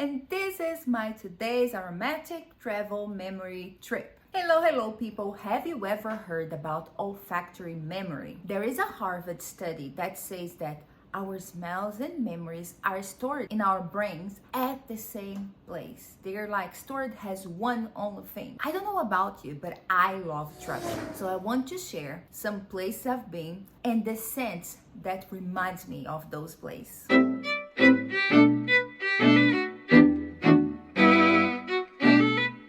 and this is my today's aromatic travel memory trip. Hello people, have you ever heard about olfactory memory? There is a Harvard study that says that our smells and memories are stored in our brains at the same place. They're like stored as one only thing. I don't know about you, but I love travel. So I want to share some places I've been and the scents that reminds me of those places.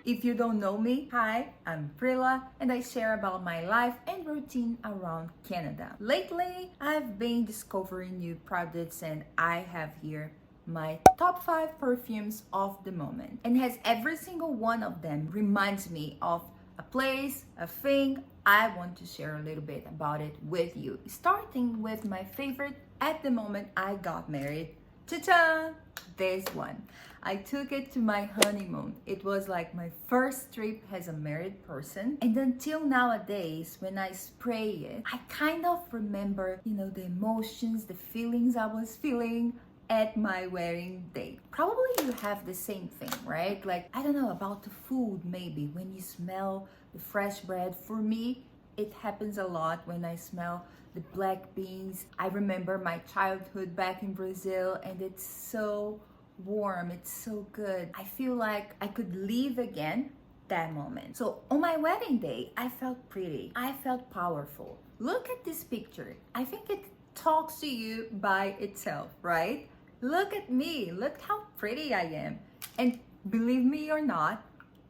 If you don't know me, hi, I'm Prila and I share about my life and routine around Canada. Lately, I've been discovering new products and I have here my top 5 perfumes of the moment. And has every single one of them reminds me of a place, a thing. I want to share a little bit about it with you. Starting with my favorite at the moment I got married. Ta-ta! This one. I took it to my honeymoon. It was like my first trip as a married person. And until nowadays, when I spray it, I kind of remember, the emotions, the feelings I was feeling at my wedding day. Probably you have the same thing, right? Like, I don't know, about the food maybe. When you smell the fresh bread. For me, it happens a lot when I smell the black beans. I remember my childhood back in Brazil and it's so warm, it's so good. I feel like I could live again that moment. So on my wedding day, I felt pretty. I felt powerful. Look at this picture. I think it talks to you by itself, right? Look at me. Look how pretty I am. And believe me or not,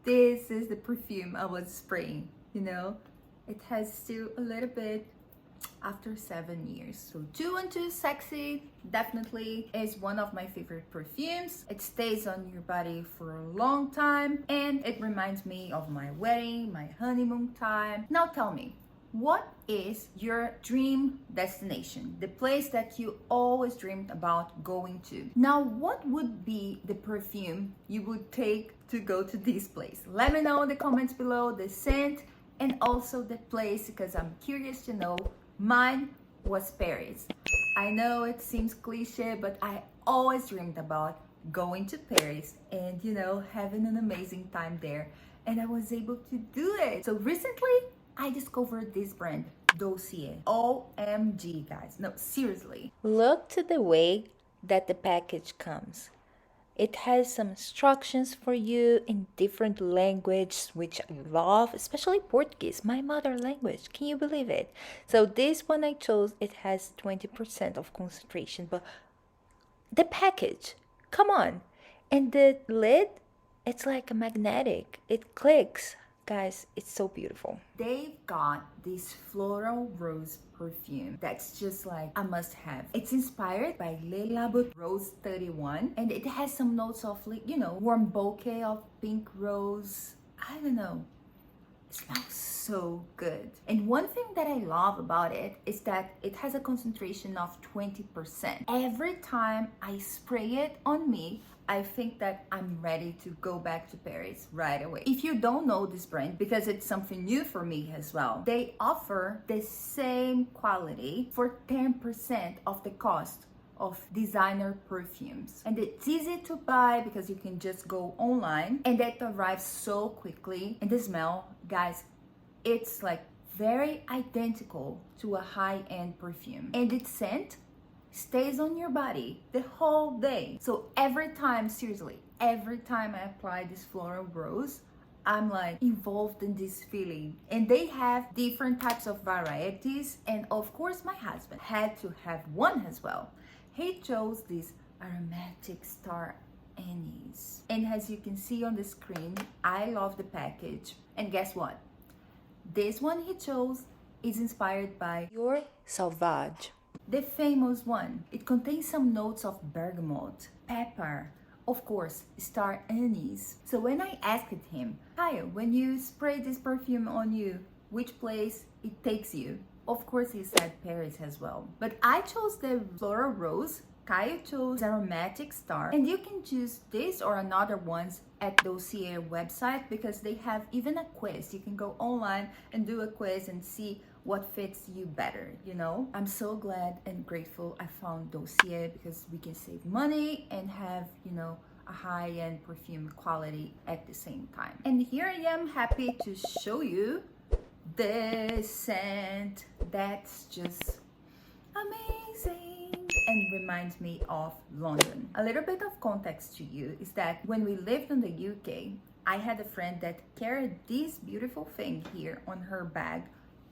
this is the perfume I was spraying, It has still a little bit after 7 years. So 2 and 2 Sexy definitely is one of my favorite perfumes. It stays on your body for a long time and it reminds me of my wedding, my honeymoon time. Now tell me, what is your dream destination? The place that you always dreamed about going to. Now, what would be the perfume you would take to go to this place? Let me know in the comments below the scent and also the place because I'm curious to know. Mine was Paris. I know it seems cliche, but I always dreamed about going to Paris and, having an amazing time there. And I was able to do it. So recently, I discovered this brand, Dossier. OMG, guys. No, seriously. Look to the way that the package comes. It has some instructions for you in different languages, which I love, especially Portuguese, my mother language. Can you believe it? So this one I chose, it has 20% of concentration, but the package, come on. And the lid, it's like a magnetic. It clicks. Guys, it's so beautiful. They've got this Floral Rose perfume that's just like a must-have. It's inspired by Labo Rose 31 and it has some notes of warm bouquet of pink rose. I don't know. It smells so good. And one thing that I love about it is that it has a concentration of 20%. Every time I spray it on me, I think that I'm ready to go back to Paris right away. If you don't know this brand, because it's something new for me as well, they offer the same quality for 10% of the cost of designer perfumes. And it's easy to buy because you can just go online and it arrives so quickly. And the smell, guys, it's like very identical to a high-end perfume. And its scent stays on your body the whole day. So every time, seriously, every time I apply this Floral Rose, I'm like involved in this feeling. And they have different types of varieties. And of course, my husband had to have one as well. He chose this Aromatic Star Anise. And as you can see on the screen, I love the package. And guess what? This one he chose is inspired by Dior Sauvage. The famous one. It contains some notes of bergamot, pepper, of course, star anise. So when I asked him, Kyle, when you spray this perfume on you, which place it takes you? Of course, he said Paris as well. But I chose the Floral Rose. Kyle chose Aromatic Star. And you can choose this or another ones at Dossier website because they have even a quiz. You can go online and do a quiz and see what fits you better, I'm so glad and grateful I found Dossier because we can save money and have, a high-end perfume quality at the same time. And here I am, happy to show you this scent that's just amazing and reminds me of London. A little bit of context to you is that when we lived in the UK, I had a friend that carried this beautiful thing here on her bag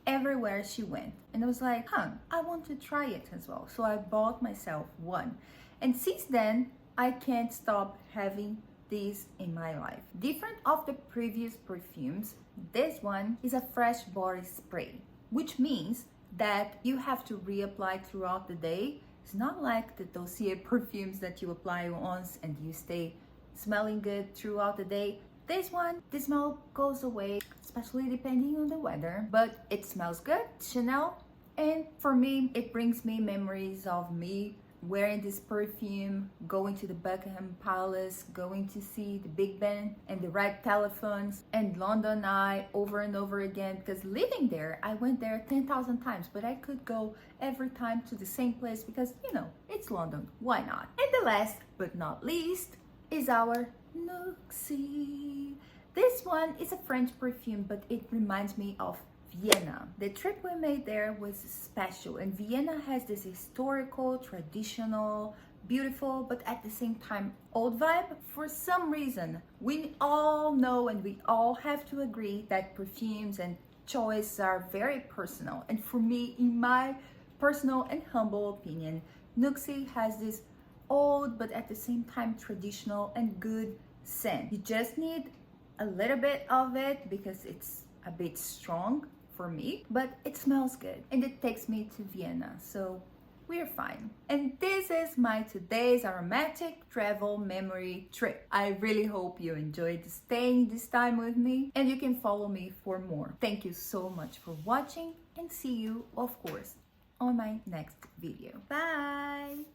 everywhere she went. And I was like, I want to try it as well. So I bought myself one. And since then, I can't stop having this in my life. Different of the previous perfumes, this one is a fresh body spray, which means that you have to reapply throughout the day. It's not like the Dossier perfumes that you apply once and you stay smelling good throughout the day. This one, the smell goes away, especially depending on the weather, but it smells good, Chanel. And for me, it brings me memories of me wearing this perfume, going to the Buckingham Palace, going to see the Big Ben and the red telephones, and London Eye over and over again. Because living there, I went there 10,000 times, but I could go every time to the same place because, you know, it's London, why not? And the last but not least is our Nuxie. This one is a French perfume, but it reminds me of Vienna. The trip we made there was special, and Vienna has this historical, traditional, beautiful, but at the same time old vibe. For some reason, we all know and we all have to agree that perfumes and choice are very personal. And for me, in my personal and humble opinion, Nuxie has this old but at the same time traditional and good scent. You just need a little bit of it because it's a bit strong for me, but it smells good and it takes me to Vienna, so we're fine. And this is my today's aromatic travel memory trip. I really hope you enjoyed staying this time with me, and you can follow me for more. Thank you so much for watching, and see you, of course, on my next video. Bye!